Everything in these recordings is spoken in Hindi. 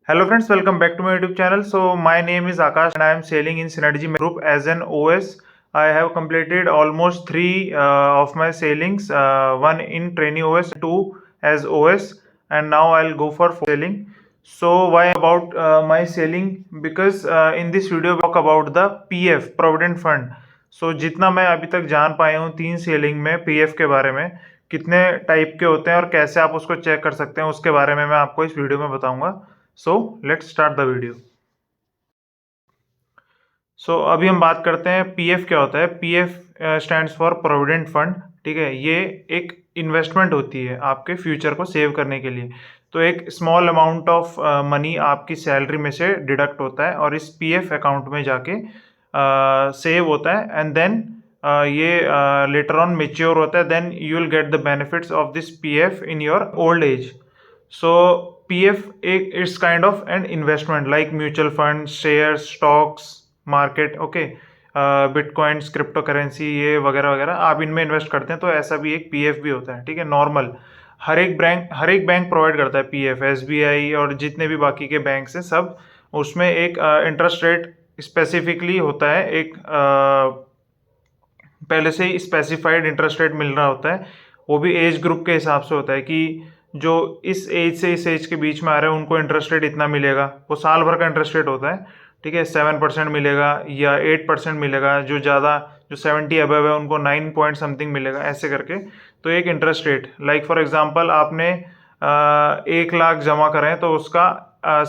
Hello friends, welcome back to my YouTube channel. So my name is Akash and I am sailing in Synergy Group as an OS. I have completed almost three of my sailings, one in trainee OS, two as OS, and now I'll go for sailing. So why about my sailing? Because in this video we talk about the PF Provident Fund. So जितना मैं अभी तक जान पाया हूँ तीन सेलिंग में PF के बारे में कितने टाइप के होते हैं और कैसे आप उसको चेक कर सकते हैं उसके बारे में मैं आपको इस वीडियो में बताऊंगा. So let's start the video. So अभी हम बात करते हैं पीएफ क्या होता है. PF stands for provident fund. ठीक है, ये एक इन्वेस्टमेंट होती है आपके फ्यूचर को सेव करने के लिए. तो एक स्मॉल अमाउंट ऑफ मनी आपकी सैलरी में से डिडक्ट होता है और इस पीएफ अकाउंट में जाके सेव होता है एंड देन ये लेटर ऑन मेच्योर होता है. Then you will get the benefits of this PF in your old age. So PF it's kind of an investment like mutual funds, shares, stocks, market, okay, bitcoins, crypto currency, ये वगैरह वगैरह आप इनमें इन्वेस्ट करते हैं. तो ऐसा भी एक पीएफ भी होता है. ठीक है, नॉर्मल हर एक बैंक प्रोवाइड करता है पीएफ. एसबीआई और जितने भी बाकी के बैंक हैं सब उसमें एक इंटरेस्ट रेट स्पेसिफिकली होता है. एक पहले से ही स्पेसिफाइड इंटरेस्ट रेट मिल रहा होता है. वो भी एज ग्रुप के हिसाब से होता है कि जो इस एज से इस एज के बीच में आ रहे हैं उनको इंटरेस्ट रेट इतना मिलेगा. वो साल भर का इंटरेस्ट रेट होता है. ठीक है, 7% मिलेगा या 8% मिलेगा. जो ज़्यादा जो 70 अबव है उनको 9 पॉइंट समथिंग मिलेगा, ऐसे करके. तो एक interest rate like for example आपने 1 लाख जमा करें तो उसका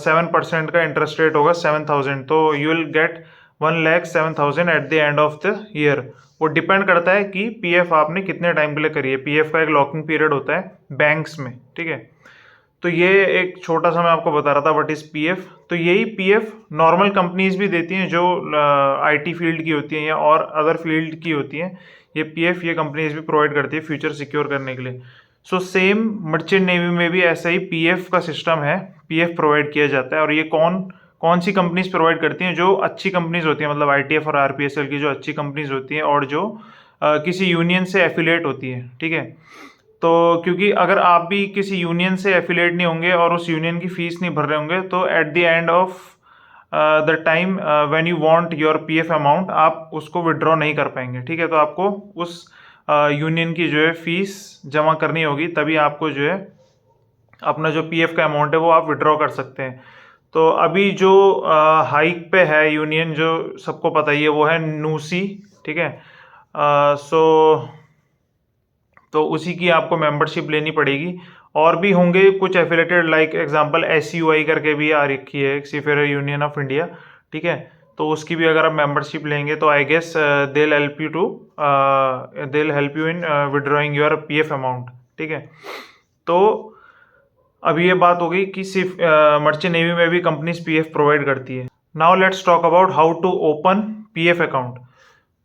7% का इंटरेस्ट रेट होगा 7,000. तो you will gate 1,07,000 at the end of the year. वो डिपेंड करता है कि पीएफ आपने कितने टाइम के लिए करी है. पीएफ का एक लॉकिंग पीरियड होता है बैंक्स में. ठीक है, तो ये एक छोटा सा मैं आपको बता रहा था व्हाट इज पीएफ. तो यही पीएफ नॉर्मल कंपनीज भी देती हैं जो आईटी फील्ड की होती हैं या और अदर फील्ड की होती हैं. ये पीएफ ये कंपनीज भी प्रोवाइड करती है फ्यूचर सिक्योर करने के लिए. सो सेम मर्चेंट नेवी में भी ऐसा ही पीएफ का सिस्टम है. पीएफ प्रोवाइड किया जाता है और ये कौन सी कंपनीज प्रोवाइड करती हैं? जो अच्छी कंपनीज होती हैं, मतलब आईटीएफ और आरपीएसएल की जो अच्छी कंपनीज होती हैं और जो किसी यूनियन से एफिलिएट होती है. ठीक है, तो क्योंकि अगर आप भी किसी यूनियन से एफिलिएट नहीं होंगे और उस यूनियन की फीस नहीं भर रहे होंगे तो at the end of the time when you want your PF amount आप उसको विड्रॉ नहीं कर पाएंगे. ठीक है, तो आपको उस यूनियन की जो है फीस जमा करनी होगी, तभी आपको जो है अपना जो पीएफ का अमाउंट है वो आप विड्रॉ कर सकते हैं. तो अभी जो हाइक पे है यूनियन, जो सबको पता ही है, वो है नूसी. ठीक है, सो तो उसी की आपको मेंबरशिप लेनी पड़ेगी. और भी होंगे कुछ एफिलेटेड लाइक एग्जांपल एसयूआई करके भी आ रखी है, सीफेयर यूनियन ऑफ इंडिया. ठीक है, तो उसकी भी अगर आप मेंबरशिप लेंगे तो I guess they help you in withdrawing your PF amount. ठीक है, तो अभी ये बात हो गई कि सिर्फ मर्चेंट नेवी में भी कंपनीज पीएफ प्रोवाइड करती है. Now let's talk about how to open PF account.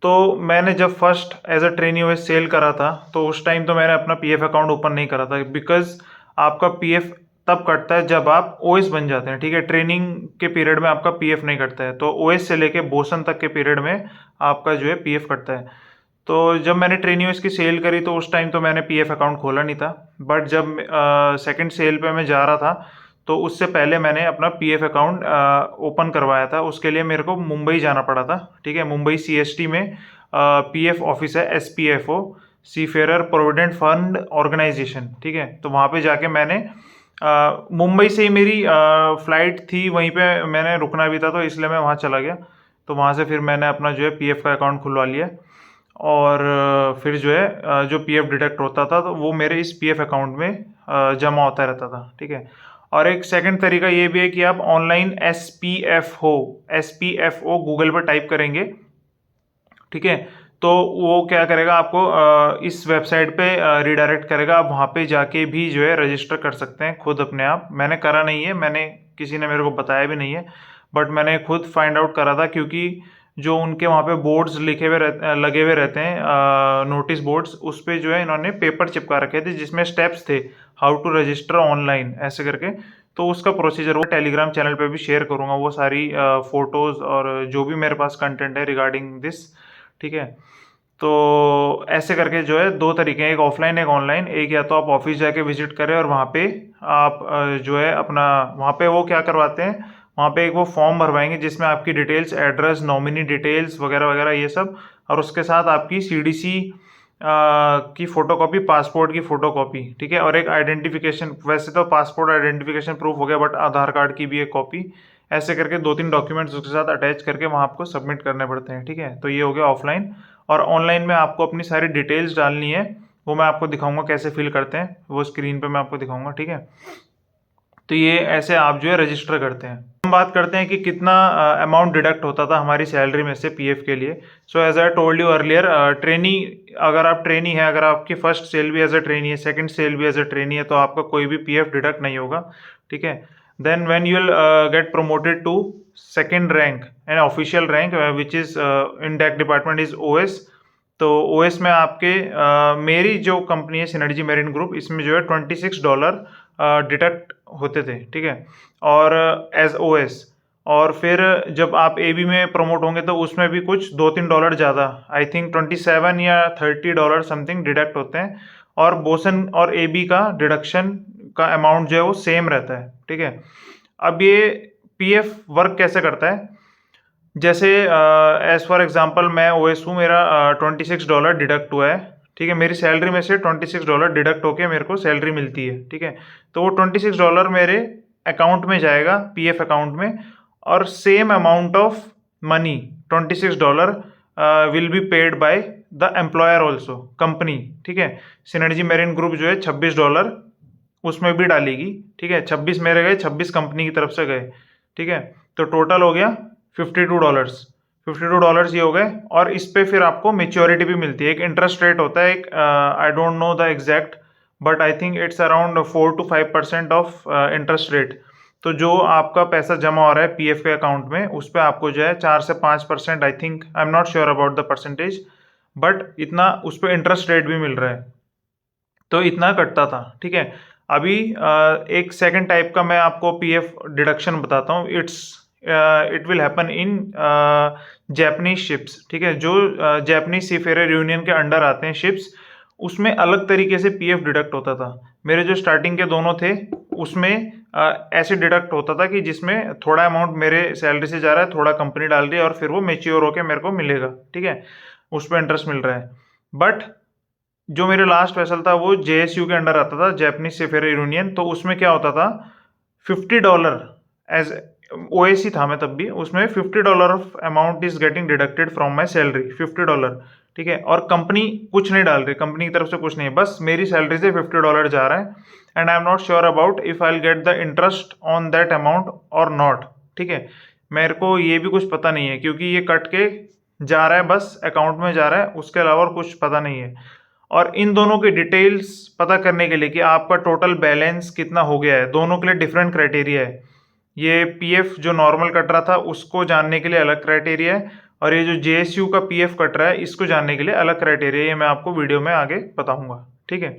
तो मैंने जब first as a trainee OS sail करा था तो उस टाइम तो मैंने अपना पीएफ अकाउंट ओपन नहीं करा था, बिकॉज आपका पीएफ तब कटता है जब आप ओएस बन जाते हैं. ठीक है, ट्रेनिंग के पीरियड में आपका पीएफ नहीं कटता है. तो ओएस से लेके बोसन तक के पीरियड में आपका जो है पीएफ कटता है. तो जब मैंने ट्रेनी ओएस की सेल करी तो उस टाइम तो मैंने पीएफ अकाउंट खोला नहीं था. बट जब सेकंड सेल पे मैं जा रहा था तो उससे पहले मैंने अपना पीएफ अकाउंट ओपन करवाया था. उसके लिए मेरे को मुंबई जाना पड़ा था. ठीक है, मुंबई सीएसटी में पीएफ ऑफिस है, एसपीएफओ, सीफेयर प्रोविडेंट फंड ऑर्गेनाइजेशन. ठीक है, तो वहाँ पे जाके मैंने मुंबई से ही मेरी फ्लाइट थी, वहीं पे मैंने रुकना भी था तो इसलिए मैं वहाँ चला गया. तो वहाँ से फिर मैंने अपना जो है पीएफ का अकाउंट खुलवा लिया और फिर जो है जो पीएफ डिडक्ट होता था तो वो मेरे इस पीएफ अकाउंट में जमा होता रहता था. ठीक है, और एक सेकंड तरीका ये भी है कि आप ऑनलाइन एसपीएफओ गूगल पर टाइप करेंगे. ठीक है, तो वो क्या करेगा, आपको इस वेबसाइट पे रिडायरेक्ट करेगा. आप वहाँ पे जाके भी जो है रजिस्टर कर सकते हैं खुद अपने आप. मैंने करा नहीं है, मैंने किसी ने मेरे को बताया भी नहीं है, बट मैंने खुद फाइंड आउट करा था क्योंकि जो उनके वहाँ पे बोर्ड्स लगे हुए रहते हैं, नोटिस बोर्ड्स, उस पर जो है इन्होंने पेपर चिपका रखे थे जिसमें स्टेप्स थे हाउ टू रजिस्टर ऑनलाइन ऐसे करके. तो उसका प्रोसीजर वो टेलीग्राम चैनल पे भी शेयर करूँगा, वो सारी फोटोज़ और जो भी मेरे पास कंटेंट है रिगार्डिंग दिस. ठीक है, तो ऐसे करके जो है दो तरीके हैं, एक ऑफलाइन एक ऑनलाइन। एक या तो आप ऑफिस जाके विजिट करें और वहाँ पे आप जो है अपना वहाँ पे वो क्या करवाते हैं, वहाँ पे एक वो फॉर्म भरवाएंगे जिसमें आपकी डिटेल्स, एड्रेस, नॉमिनी डिटेल्स वगैरह वगैरह ये सब, और उसके साथ आपकी सीडीसी की फ़ोटोकॉपी, पासपोर्ट की फ़ोटोकॉपी, ठीक है, और एक आइडेंटिफिकेशन, वैसे तो पासपोर्ट आइडेंटिफिकेशन प्रूफ हो गया बट आधार कार्ड की भी एक कॉपी, ऐसे करके 2-3 डॉक्यूमेंट्स उसके साथ अटैच करके वहाँ आपको सबमिट करने पड़ते हैं, ठीक है। तो ये हो गया ऑफलाइन। और ऑनलाइन में आपको अपनी सारी डिटेल्स डालनी है, वो मैं आपको दिखाऊंगा कैसे फिल करते हैं, वो स्क्रीन पे मैं आपको दिखाऊंगा, ठीक है। तो ये ऐसे आप जो है रजिस्टर करते हैं। हम बात करते हैं कि कितना अमाउंट डिडक्ट होता था हमारी सैलरी में से पीएफ के लिए। So as I told you earlier, trainee, अगर आप ट्रेनी है, अगर आपकी फर्स्ट सेल भी एज अ ट्रेनी है, सेकंड सेल भी एज अ ट्रेनी है, तो आपका कोई भी पीएफ डिडक्ट नहीं होगा, ठीक है। Then when you will get promoted to second rank and official rank which is in that department is OS. तो ओएस में आपके मेरी जो कंपनी है सिनर्जी मैरीन ग्रुप, इसमें जो है $26 डिडक्ट होते थे, ठीक है, और एज ओएस। और फिर जब आप एबी में प्रमोट होंगे तो उसमें भी कुछ $2-3 ज़्यादा, आई थिंक 27 या $30 समथिंग डिडक्ट होते हैं। और बोसन और एबी का डिडक्शन का अमाउंट जो है वो सेम रहता है, ठीक है। अब ये पीएफ वर्क कैसे करता है, जैसे एज फॉर एग्जांपल मैं ओएस हूँ, मेरा $26 डिडक्ट हुआ है, ठीक है, मेरी सैलरी में से $26 डिडक्ट होके मेरे को सैलरी मिलती है, ठीक है। तो वो $26 मेरे अकाउंट में जाएगा, पीएफ अकाउंट में, और same amount of money $26 will be paid by the employer also, company, ठीक है। सिनर्जी मैरीन ग्रुप जो है $26 उसमें भी डालेगी, ठीक है। 26 मेरे गए, 26 कंपनी की तरफ से गए, ठीक है। तो टोटल हो गया $52 ये हो गए। और इस पे फिर आपको मेच्योरिटी भी मिलती है, एक इंटरेस्ट रेट होता है, एक I don't know the exact but I think it's around 4 to 5% of interest rate. तो जो आपका पैसा जमा हो रहा है पीएफ के अकाउंट में, उस पर आपको जो है 4 से 5%, I think, I am not sure about the percentage, but इतना उस पर इंटरेस्ट रेट भी मिल रहा है। तो इतना कटता था, ठीक है। अभी एक सेकंड टाइप का मैं आपको पीएफ डिडक्शन बताता हूँ। It will happen in Japanese ships, ठीक है, जो जैपनीज सीफेयर यूनियन के अंडर आते हैं शिप्स, उसमें अलग तरीके से पीएफ डिडक्ट होता था। मेरे जो स्टार्टिंग के दोनों थे उसमें ऐसे डिडक्ट होता था कि जिसमें थोड़ा अमाउंट मेरे सैलरी से जा रहा है, थोड़ा कंपनी डाल रही है, और फिर वो मेच्योर होकर मेरे को मिलेगा, ठीक है, उस पर इंटरेस्ट मिल रहा है। बट जो मेरे लास्ट वेसल था वो जेएसयू के अंडर आता था, जैपनीज सीफेयर यूनियन। तो उसमें क्या होता था, $50 एज ओएसी था मैं तब भी, उसमें $50 of amount is getting deducted from my salary, $50, ठीक है। और कंपनी कुछ नहीं डाल रही, कंपनी की तरफ से कुछ नहीं है, बस मेरी सैलरी से $50 जा रहा है। And I am not sure about if I will get the interest on that amount और नॉट, ठीक है। मेरे को ये भी कुछ पता नहीं है क्योंकि ये कट के जा रहा है, बस अकाउंट में जा रहा है, उसके अलावा और कुछ पता नहीं है। और इन दोनों की डिटेल्स पता करने के लिए कि आपका टोटल बैलेंस कितना हो गया है, दोनों के लिए डिफरेंट क्राइटेरिया है। ये पीएफ जो नॉर्मल कट रहा था उसको जानने के लिए अलग क्राइटेरिया है, और ये जो जेएसयू का पीएफ कट रहा है इसको जानने के लिए अलग क्राइटेरिया है। ये मैं आपको वीडियो में आगे बताऊंगा, ठीक है।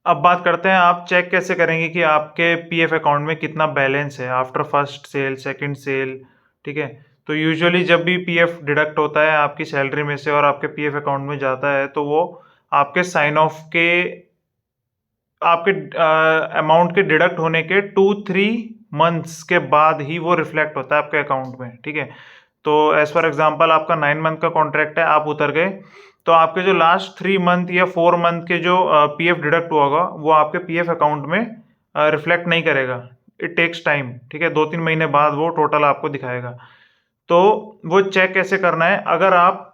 अब बात करते हैं आप चेक कैसे करेंगे कि आपके पीएफ अकाउंट में कितना बैलेंस है after first sail, second sail, ठीक है। तो यूजुअली जब भी पीएफ डिडक्ट होता है आपकी सैलरी में से और आपके पीएफ अकाउंट में जाता है, तो वो आपके साइन ऑफ के, आपके अमाउंट के डिडक्ट होने के 2-3 मंथ्स के बाद ही वो रिफ्लेक्ट होता है आपके अकाउंट में, ठीक है। तो एज फॉर एग्जांपल आपका 9 मंथ का कॉन्ट्रैक्ट है, आप उतर गए, तो आपके जो लास्ट 3 मंथ या 4 मंथ के जो पीएफ डिडक्ट हुआ होगा वो आपके पीएफ अकाउंट में रिफ्लेक्ट नहीं करेगा, इट टेक्स टाइम, ठीक है। 2-3 महीने बाद वो टोटल आपको दिखाएगा। तो वो चेक कैसे करना है, अगर आप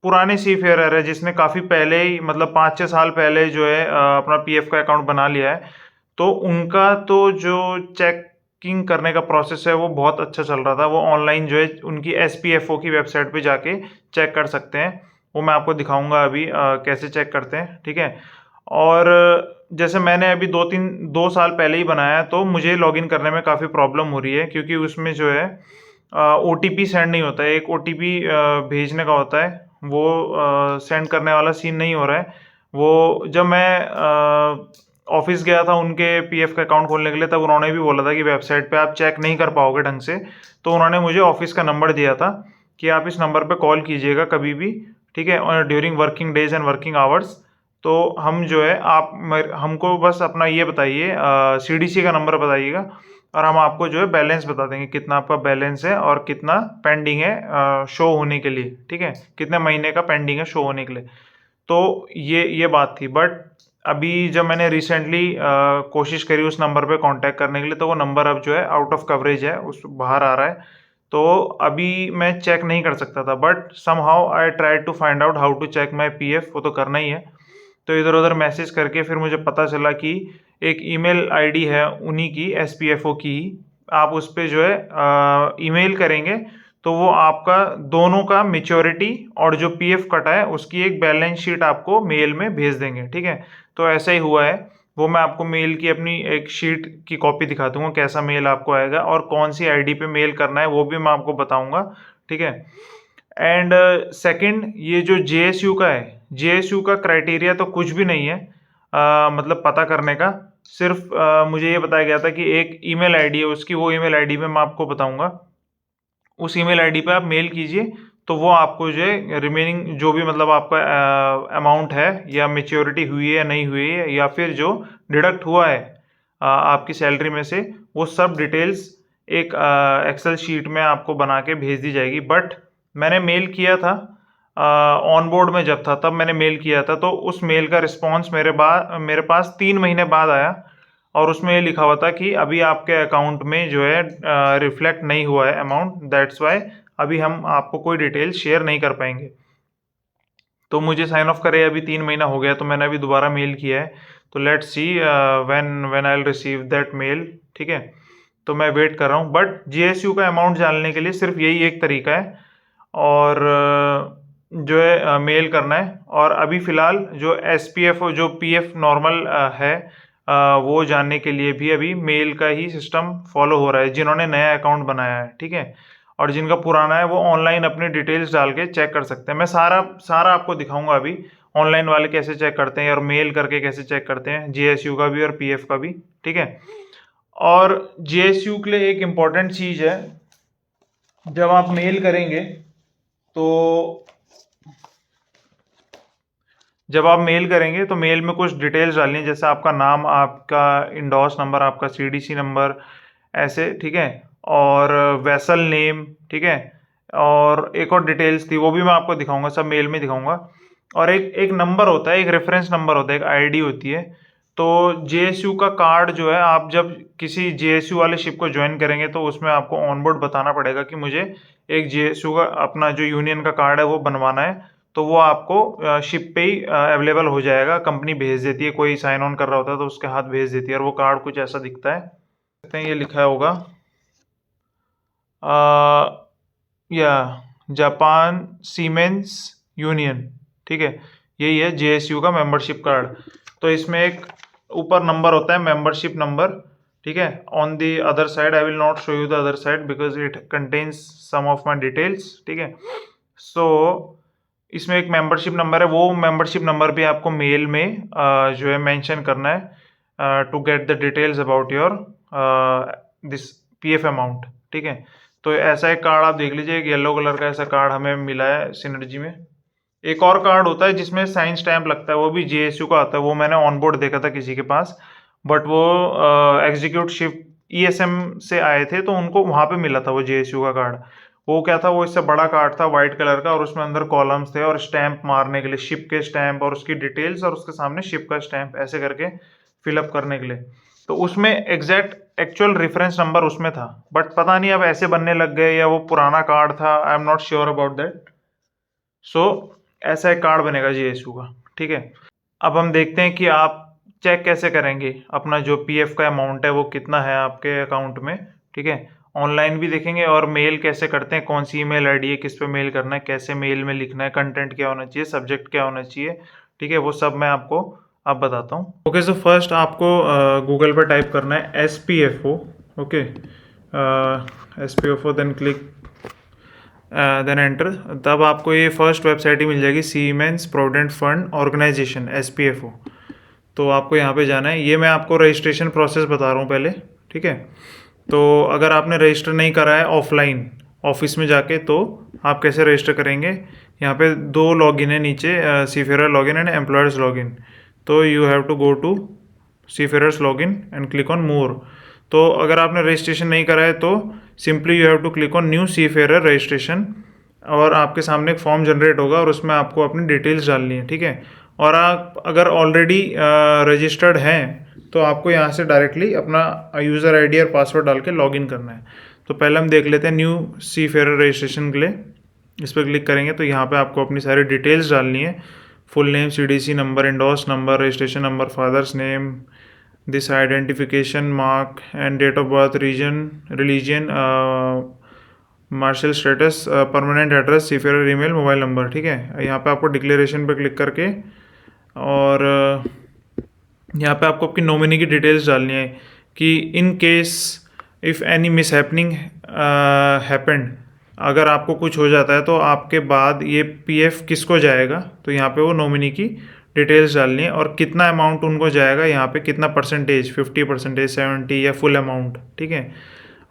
पुराने सीफेयर है जिसने काफ़ी पहले ही, मतलब 5-6 साल पहले जो है अपना पीएफ का अकाउंट बना लिया है, तो उनका तो जो चेकिंग करने का प्रोसेस है वो बहुत अच्छा चल रहा था। वो ऑनलाइन जो है उनकी एसपीएफओ की वेबसाइट पे जाके चेक कर सकते हैं, वो मैं आपको दिखाऊंगा अभी कैसे चेक करते हैं, ठीक है। और जैसे मैंने अभी 2 साल पहले ही बनाया, तो मुझे लॉगिन करने में काफ़ी प्रॉब्लम हो रही है क्योंकि उसमें जो है ओटीपी सेंड नहीं होता है, एक ओटीपी भेजने का होता है, वो सेंड करने वाला सीन नहीं हो रहा है। वो जब मैं ऑफिस गया था उनके पीएफ का अकाउंट खोलने के लिए, तब उन्होंने भी बोला था कि वेबसाइट पे आप चेक नहीं कर पाओगे ढंग से। तो उन्होंने मुझे ऑफिस का नंबर दिया था कि आप इस नंबर पे कॉल कीजिएगा कभी भी, ठीक है, और during working days and working hours. तो हम जो है हमको बस अपना ये बताइए, CDC का नंबर बताइएगा, और हम आपको जो है बैलेंस बता देंगे कितना आपका बैलेंस है और कितना पेंडिंग है शो होने के लिए, ठीक है, कितने महीने का पेंडिंग है शो होने के लिए। तो ये बात थी। बट अभी जब मैंने रिसेंटली कोशिश करी उस नंबर पे कांटेक्ट करने के लिए, तो वो नंबर अब जो है आउट ऑफ कवरेज है, उस बाहर आ रहा है। तो अभी मैं चेक नहीं कर सकता था, but somehow I try to find out how to check my PF, वो तो करना ही है। तो इधर उधर मैसेज करके फिर मुझे पता चला कि एक ईमेल आईडी है उन्हीं की, SPFO की ही। आप उस पर जो है ईमेल करेंगे तो वो आपका दोनों का मेच्योरिटी और जो PF कटा है उसकी एक बैलेंस शीट आपको मेल में भेज देंगे, ठीक है। तो ऐसा ही हुआ है, वो मैं आपको मेल की अपनी एक शीट की कॉपी दिखा दूंगा, कैसा मेल आपको आएगा और कौन सी आईडी पे मेल करना है वो भी मैं आपको बताऊंगा, ठीक है। एंड सेकंड, ये जो JSU का है, JSU का क्राइटेरिया तो कुछ भी नहीं है, मतलब पता करने का। सिर्फ मुझे ये बताया गया था कि एक ईमेल आईडी है उसकी, वो ईमेल आईडी में मैं आपको बताऊंगा, उस ईमेल आईडी पे आप मेल कीजिए, तो वो आपको जो है रिमेनिंग जो भी मतलब आपका अमाउंट है, या मेच्योरिटी हुई है या नहीं हुई है, या फिर जो डिडक्ट हुआ है आपकी सैलरी में से, वो सब डिटेल्स एक एक्सेल शीट में आपको बना के भेज दी जाएगी। बट मैंने मेल किया था ऑन बोर्ड में जब था, तब मैंने मेल किया था, तो उस मेल का रिस्पॉन्स मेरे पास 3 महीने बाद आया, और उसमें ये लिखा हुआ था कि अभी आपके अकाउंट में जो है रिफ्लेक्ट नहीं हुआ है अमाउंट, दैट्स वाई अभी हम आपको कोई डिटेल शेयर नहीं कर पाएंगे। तो मुझे साइन ऑफ करे अभी 3 महीना हो गया, तो मैंने अभी दोबारा मेल किया है। तो let's see when I will receive that mail, ठीक है। तो मैं वेट कर रहा हूँ। बट JSU का अमाउंट जानने के लिए सिर्फ यही एक तरीका है, और जो है मेल करना है। और अभी फ़िलहाल जो SPF जो PF नॉर्मल है, वो जानने के लिए भी अभी मेल का ही सिस्टम फॉलो हो रहा है, जिन्होंने नया अकाउंट बनाया है, ठीक है। और जिनका पुराना है वो ऑनलाइन अपनी डिटेल्स डाल के चेक कर सकते हैं। मैं सारा सारा आपको दिखाऊंगा अभी, ऑनलाइन वाले कैसे चेक करते हैं और मेल करके कैसे चेक करते हैं, JSU का भी और PF का भी, ठीक है। और JSU के लिए एक इम्पॉर्टेंट चीज़ है, जब आप मेल करेंगे तो मेल में कुछ डिटेल्स डालनी है, जैसे आपका नाम, आपका इंडोर्स नंबर, आपका CDC नंबर, ऐसे, ठीक है। और वेसल नेम, ठीक है। और एक और डिटेल्स थी, वो भी मैं आपको दिखाऊंगा, सब मेल में दिखाऊंगा। और एक नंबर होता है, एक रेफरेंस नंबर होता है, एक ID होती है। तो JSU का कार्ड जो है, आप जब किसी JSU वाले शिप को ज्वाइन करेंगे तो उसमें आपको ऑनबोर्ड बताना पड़ेगा कि मुझे एक JSU का अपना जो यूनियन का कार्ड है वो बनवाना है। तो वो आपको शिप पे ही अवेलेबल हो जाएगा, कंपनी भेज देती है, कोई साइन ऑन कर रहा होता है तो उसके हाथ भेज देती है, और वो कार्ड कुछ ऐसा दिखता है, देखते हैं ये लिखा होगा या जापान सीमेंस यूनियन, ठीक है। यही है JSU का मेंबरशिप कार्ड। तो इसमें एक ऊपर नंबर होता है, मेंबरशिप नंबर, ठीक है। On the other side, I will not show you the other side because it contains some of my details, ठीक है। सो इसमें एक मेंबरशिप नंबर है, वो मेंबरशिप नंबर भी आपको मेल में जो है मेंशन करना है to get the details about your this PF amount, ठीक है। तो ऐसा एक कार्ड आप देख लीजिए, एक येलो कलर का ऐसा कार्ड हमें मिला है सिनर्जी में। एक और कार्ड होता है जिसमें साइन स्टैम्प लगता है, वो भी JSU का आता है, वो मैंने ऑन बोर्ड देखा था किसी के पास, बट वो एग्जीक्यूट शिफ्ट ESM से आए थे, तो उनको वहाँ पे मिला था वो JSU का कार्ड। वो क्या था, वो इससे बड़ा कार्ड था वाइट कलर का, और उसमें अंदर कॉलम्स थे और स्टैंप मारने के लिए, शिप के स्टैंप और उसकी डिटेल्स और उसके सामने शिप का स्टैंप, ऐसे करके फिलअप करने के लिए। तो उसमें एग्जैक्ट एक्चुअल रेफरेंस नंबर उसमें था, बट पता नहीं अब ऐसे बनने लग गए या वो पुराना कार्ड था, I am not sure about that. So ऐसा एक कार्ड बनेगा JSU का, ठीक है। अब हम देखते हैं कि आप चेक कैसे करेंगे अपना जो PF का अमाउंट है वो कितना है आपके अकाउंट में, ठीक है। ऑनलाइन भी देखेंगे, और मेल कैसे करते हैं, कौन सी ईमेल आईडी है, किस पे मेल करना है, कैसे मेल में लिखना है, कंटेंट क्या होना चाहिए, सब्जेक्ट क्या होना चाहिए, ठीक है, वो सब मैं आपको अब बताता हूँ। ओके, सो फर्स्ट आपको गूगल पर टाइप करना है SPFO, okay, SPFO, then click, then enter. तब आपको ये फर्स्ट वेबसाइट ही मिल जाएगी, Seamen's Provident Fund Organisation, SPFO। तो आपको यहाँ पे जाना है, ये मैं आपको रजिस्ट्रेशन प्रोसेस बता रहा हूँ पहले, ठीक है। तो अगर आपने रजिस्टर नहीं करा है ऑफलाइन ऑफिस में जाके, तो आप कैसे रजिस्टर करेंगे। यहाँ पे 2 लॉगिन है नीचे, seafarer login and employers login. तो you have to go to seafarers login and click on more. तो अगर आपने रजिस्ट्रेशन नहीं करा है तो simply you have to click on new seafarer registration, और आपके सामने एक फॉर्म जनरेट होगा और उसमें आपको अपनी डिटेल्स डालनी है, ठीक है। और आप अगर ऑलरेडी रजिस्टर्ड हैं तो आपको यहाँ से डायरेक्टली अपना यूज़र आईडी और पासवर्ड डाल के लॉगिन करना है। तो पहले हम देख लेते हैं न्यू सीफेरर रजिस्ट्रेशन के लिए। इस पर क्लिक करेंगे तो यहाँ पे आपको अपनी सारी डिटेल्स डालनी है, full name, CDC number, endorse number, registration number, father's name, this identification mark and date of birth, region, religion, marital status, permanent address, seafarer email, mobile number, ठीक है। यहाँ पे आपको डिक्लेरेशन पे क्लिक करके और यहाँ पे आपको आपकी नॉमिनी की डिटेल्स डालनी है कि in case if any miss happening happened, अगर आपको कुछ हो जाता है तो आपके बाद ये पीएफ किसको जाएगा, तो यहाँ पे वो नॉमिनी की डिटेल्स डालनी है और कितना अमाउंट उनको जाएगा, यहाँ पे कितना परसेंटेज, 50%, 70 या फुल अमाउंट, ठीक है।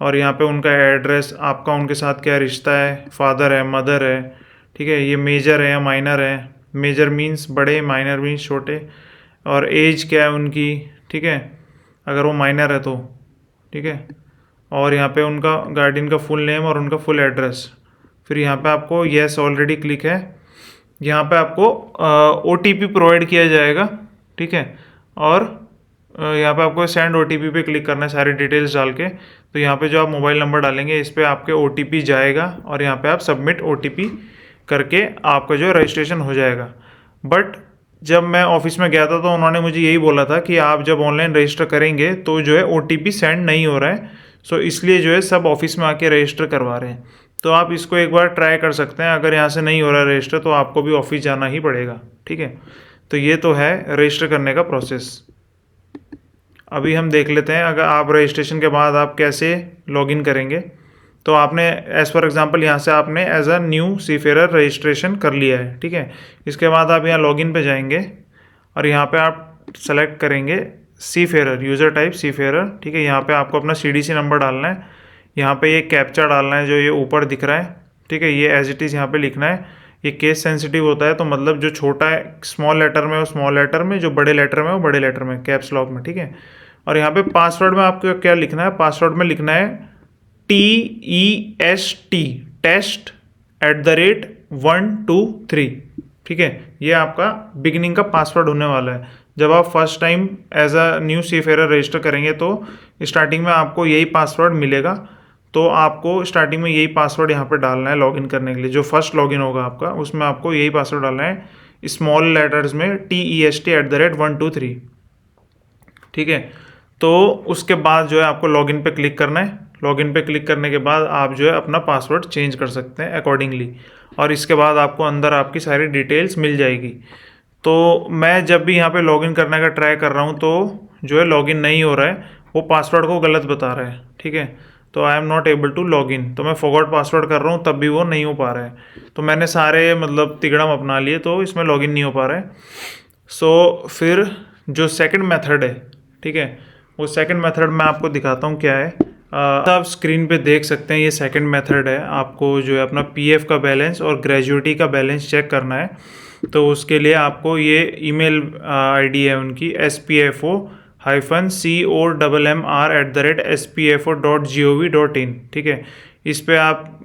और यहाँ पे उनका एड्रेस, आपका उनके साथ क्या रिश्ता है, फादर है, मदर है, ठीक है, ये मेजर है या माइनर है, मेजर मीन्स बड़े, माइनर मीन्स छोटे, और एज क्या है उनकी, ठीक है, अगर वो माइनर है तो, ठीक है। और यहाँ पे उनका गार्डियन का फुल नेम और उनका फुल एड्रेस। फिर यहाँ पे आपको येस ऑलरेडी क्लिक है, यहाँ पे आपको OTP प्रोवाइड किया जाएगा, ठीक है। और यहाँ पे आपको सेंड OTP पे क्लिक करना है सारी डिटेल्स डाल के। तो यहाँ पे जो आप मोबाइल नंबर डालेंगे इस पर आपके OTP जाएगा और यहाँ पे आप सबमिट OTP करके आपका जो रजिस्ट्रेशन हो जाएगा। बट जब मैं ऑफिस में गया था तो उन्होंने मुझे यही बोला था कि आप जब ऑनलाइन रजिस्टर करेंगे तो जो है OTP सेंड नहीं हो रहा है, सो इसलिए जो है सब ऑफिस में आके रजिस्टर करवा रहे हैं। तो आप इसको एक बार ट्राई कर सकते हैं, अगर यहाँ से नहीं हो रहा है रजिस्टर तो आपको भी ऑफिस जाना ही पड़ेगा, ठीक है। तो ये तो है रजिस्टर करने का प्रोसेस। अभी हम देख लेते हैं अगर आप रजिस्ट्रेशन के बाद आप कैसे लॉगिन करेंगे। तो आपने एज़ फॉर एग्जांपल यहाँ से आपने as a new seafarer registration कर लिया है, ठीक है। इसके बाद आप यहाँ लॉगिन पे जाएंगे और यहाँ पे आप सेलेक्ट करेंगे सीफेरर, यूज़र टाइप सीफेरर, ठीक है। यहाँ पे आपको अपना CDC नंबर डालना है, यहाँ पे ये कैप्चा डालना है जो ये ऊपर दिख रहा है, ठीक है। ये एज इट इज़ यहाँ पे लिखना है। ये केस सेंसिटिव होता है, तो मतलब जो छोटा है स्मॉल लेटर में वो स्मॉल लेटर में, जो बड़े लेटर में वो बड़े लेटर में, कैप्स लॉक में, ठीक है। और यहाँ पे पासवर्ड में आपको क्या लिखना है, पासवर्ड में लिखना है TEST, टेस्ट @123, ठीक है। ये आपका बिगिनिंग का पासवर्ड होने वाला है। जब आप first time as a new seafarer register करेंगे तो स्टार्टिंग में आपको यही पासवर्ड मिलेगा। तो आपको स्टार्टिंग में यही पासवर्ड यहाँ पे डालना है लॉगिन करने के लिए। जो फर्स्ट लॉगिन होगा आपका उसमें आपको यही पासवर्ड डालना है स्मॉल लेटर्स में TEST @123, ठीक है। तो उसके बाद जो है आपको लॉगिन पे क्लिक करना है। लॉगिन पे क्लिक करने के बाद आप जो है अपना पासवर्ड चेंज कर सकते हैं अकॉर्डिंगली, और इसके बाद आपको अंदर आपकी सारी डिटेल्स मिल जाएगी। तो मैं जब भी यहाँ पे लॉगिन करने का ट्राई कर रहा हूँ तो जो है लॉगिन नहीं हो रहा है, वो पासवर्ड को गलत बता रहा है, ठीक है। तो I am not able to login, तो मैं फॉरगॉट पासवर्ड कर रहा हूँ तब भी वो नहीं हो पा रहा है। तो मैंने सारे मतलब तिगड़म अपना लिए तो इसमें लॉगिन नहीं हो पा रहा है। सो फिर जो सेकंड मेथड है, ठीक है, वो सेकंड मेथड मैं आपको दिखाता हूँ क्या है। आप स्क्रीन पे देख सकते हैं ये सेकंड मेथड है। आपको जो है अपना PF का बैलेंस और ग्रेजुएटी का बैलेंस चेक करना है। तो उसके लिए आपको ये ईमेल ID है उनकी spfo-commr@spfo.gov.in, ठीक है। इस पे आप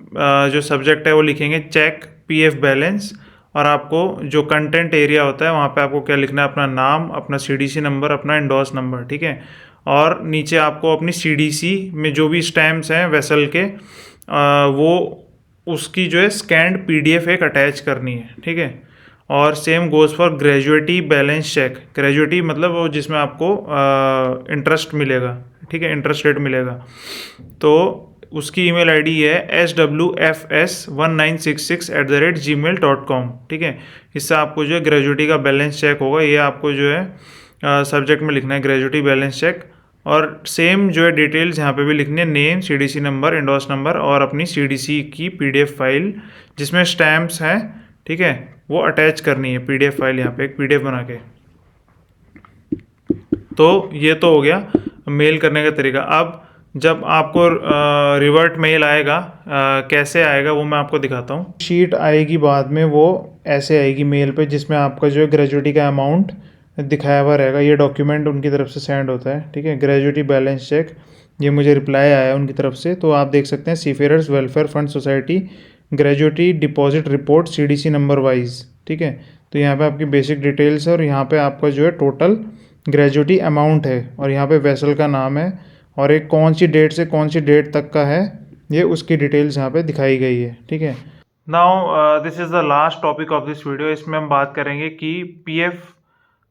जो सब्जेक्ट है वो लिखेंगे चेक PF बैलेंस, और आपको जो कंटेंट एरिया होता है वहाँ पे आपको क्या लिखना है, अपना नाम, अपना CDC नंबर, अपना इंडोर्स नंबर, ठीक है। और नीचे आपको अपनी CDC में जो भी स्टैम्प्स हैं वेसल के वो उसकी जो है स्कैंड PDF एक अटैच करनी है, ठीक है। और same goes for gratuity balance check. Gratuity मतलब वो जिसमें आपको इंटरेस्ट मिलेगा, ठीक है, इंटरेस्ट रेट मिलेगा। तो उसकी ईमेल ID है swfs1966@gmail.com, ठीक है। इससे आपको जो है ग्रेजुएटी का बैलेंस चेक होगा। ये आपको जो है सब्जेक्ट में लिखना है ग्रेजुएटी बैलेंस चेक, और सेम जो है डिटेल्स यहाँ पे भी लिखनी है, name, CDC number, endorse number और अपनी CDC की PDF फाइल जिसमें स्टैम्प्स हैं, ठीक है, वो अटैच करनी है PDF फाइल, यहाँ पे एक PDF बना के। तो ये तो हो गया मेल करने का तरीका। अब जब आपको रिवर्ट मेल आएगा, कैसे आएगा वो मैं आपको दिखाता हूँ। शीट आएगी बाद में, वो ऐसे आएगी मेल पे, जिसमें आपका जो है ग्रेजुटी का अमाउंट दिखाया हुआ रहेगा। ये डॉक्यूमेंट उनकी तरफ से सेंड होता है, ठीक है। ग्रेजुटी बैलेंस चेक, ये मुझे रिप्लाई आया है उनकी तरफ से। तो आप देख सकते हैं seafarers welfare fund society gratuity deposit report CDC number wise, ठीक है। तो यहाँ पे आपकी बेसिक डिटेल्स है और यहाँ पे आपका जो है टोटल ग्रेजुटी अमाउंट है और यहाँ पे वेसल का नाम है और एक कौन सी डेट से कौन सी डेट तक का है, ये उसकी डिटेल्स यहाँ पे दिखाई गई है, ठीक है। Now this is the last topic of this video. इसमें हम बात करेंगे कि पीएफ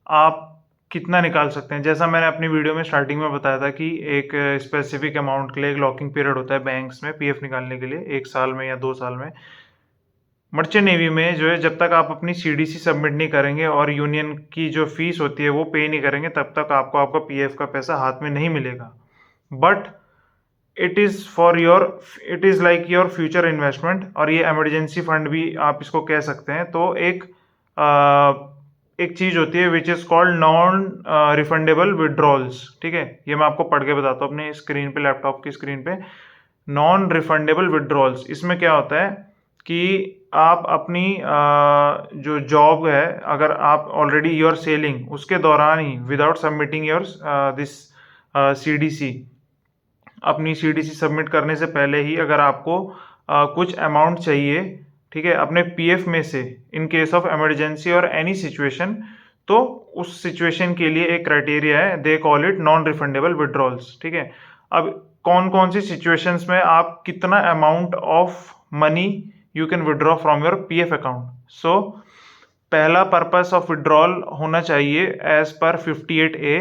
आप कितना निकाल सकते हैं। जैसा मैंने अपनी वीडियो में स्टार्टिंग में बताया था कि एक स्पेसिफिक अमाउंट के लिए एक लॉकिंग पीरियड होता है बैंक्स में पीएफ निकालने के लिए, 1 साल में या 2 साल में। मर्चेंट नेवी में जो है जब तक आप अपनी CDC सबमिट नहीं करेंगे और यूनियन की जो फीस होती है वो पे नहीं करेंगे, तब तक आपको आपका पीएफ का पैसा हाथ में नहीं मिलेगा। But it is like your future investment, और ये इमरजेंसी फंड भी आप इसको कह सकते हैं। तो एक चीज़ होती है which is called non refundable withdrawals, ठीक है। ये मैं आपको पढ़ के बताता हूँ अपनी स्क्रीन पे, लैपटॉप की स्क्रीन पे। नॉन रिफंडेबल विड्रॉल्स, इसमें क्या होता है कि आप अपनी जो जॉब है, अगर आप ऑलरेडी यू आर सेलिंग, उसके दौरान ही without submitting your this CDC, अपनी CDC सबमिट करने से पहले ही अगर आपको कुछ अमाउंट चाहिए, ठीक है, अपने पीएफ में से, इन केस ऑफ इमरजेंसी और एनी सिचुएशन, तो उस सिचुएशन के लिए एक क्राइटेरिया है, they call it non refundable withdrawals, ठीक है। अब कौन कौन सी सिचुएशंस में आप कितना amount of money you can withdraw from your PF account. So पहला पर्पस ऑफ विड्रॉल होना चाहिए एज पर 58A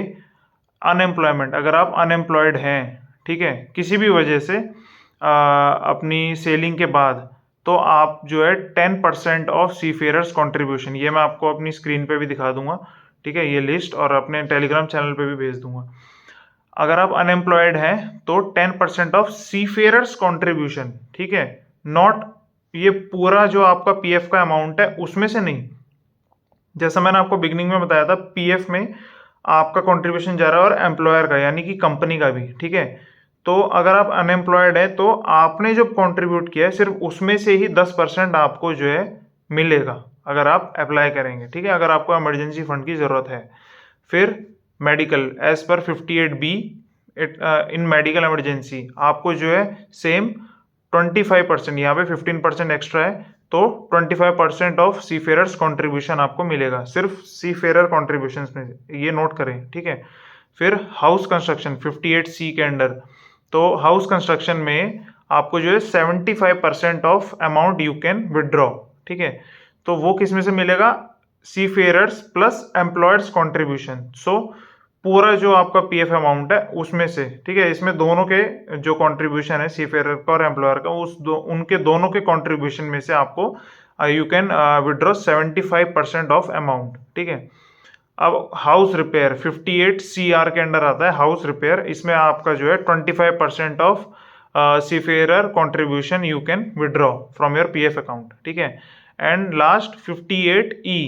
अनएम्प्लॉयमेंट। अगर आप अनएम्प्लॉयड हैं, ठीक है, किसी भी वजह से अपनी सेलिंग के बाद, तो आप जो है 10% ऑफ सीफेयरर्स कंट्रीब्यूशन, ये मैं आपको अपनी स्क्रीन पे भी दिखा दूंगा, ठीक है, ये लिस्ट, और अपने टेलीग्राम चैनल पे भी भेज दूंगा। अगर आप अनएम्प्लॉयड हैं तो 10% ऑफ सीफेयरर्स कंट्रीब्यूशन, ठीक है, नॉट ये पूरा जो आपका पीएफ का अमाउंट है उसमें से नहीं। जैसा मैंने आपको बिगनिंग में बताया था, पीएफ में आपका कंट्रीब्यूशन जा रहा है और एम्प्लॉयर का, यानी कि कंपनी का भी, ठीक है। तो अगर आप अनएम्प्लॉयड है तो आपने जो कंट्रीब्यूट किया है सिर्फ उसमें से ही 10% आपको जो है मिलेगा अगर आप अप्लाई करेंगे, ठीक है, अगर आपको इमरजेंसी फंड की ज़रूरत है। फिर मेडिकल, एज पर 58B इन मेडिकल इमरजेंसी आपको जो है सेम 25%, यहाँ पे 15% एक्स्ट्रा है, तो 25% ऑफ सीफेयरर्स कंट्रीब्यूशन आपको मिलेगा, सिर्फ सीफेयरर कॉन्ट्रीब्यूशन में, ये नोट करें, ठीक है। फिर हाउस कंस्ट्रक्शन 58C के अंडर, तो हाउस कंस्ट्रक्शन में आपको जो है 75% of amount you can withdraw, ठीक है। तो वो किस में से मिलेगा, सीफेयरर्स प्लस एम्प्लॉयर्स कॉन्ट्रीब्यूशन। सो पूरा जो आपका पीएफ अमाउंट है उसमें से, ठीक है, इसमें दोनों के जो कंट्रीब्यूशन है सीफेयर का और एम्प्लॉयर का, उनके दोनों के कंट्रीब्यूशन में से आपको you can withdraw 75% of amount, ठीक है। अब हाउस रिपेयर 58CR के अंडर आता है हाउस रिपेयर, इसमें आपका जो है 25% of seafarer contribution you can withdraw from your PF account, ठीक है। एंड लास्ट 58E,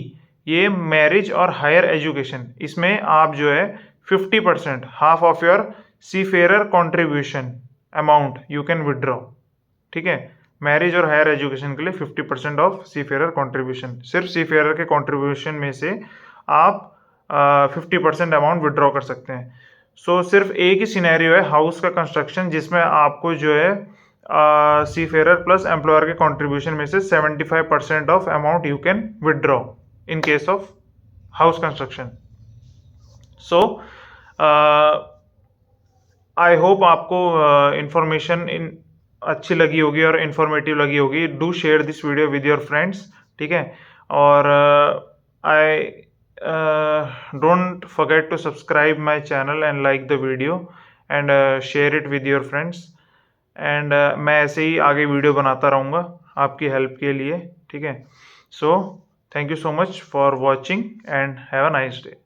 ये मैरिज और हायर एजुकेशन, इसमें आप जो है 50%, half of your seafarer contribution amount you can withdraw, ठीक है। मैरिज और हायर एजुकेशन के लिए 50% ऑफ सीफेयर कॉन्ट्रीब्यूशन, सिर्फ सीफेयर के कॉन्ट्रीब्यूशन में से आप 50% अमाउंट विड्रॉ कर सकते हैं। सो सिर्फ एक ही सिनेरियो है हाउस का कंस्ट्रक्शन, जिसमें आपको जो है सीफेयर प्लस एम्प्लॉयर के कॉन्ट्रीब्यूशन में से 75% of amount you can withdraw in case of house construction. So I hope आपको इंफॉर्मेशन अच्छी लगी होगी और इन्फॉर्मेटिव लगी होगी। Do share this video with your friends, ठीक है। और I don't forget to subscribe my channel and like the video and share it with your friends. And मैं ऐसे ही आगे वीडियो बनाता रहूँगा आपकी हेल्प के लिए, ठीक है। So thank you so much for watching and have a nice day.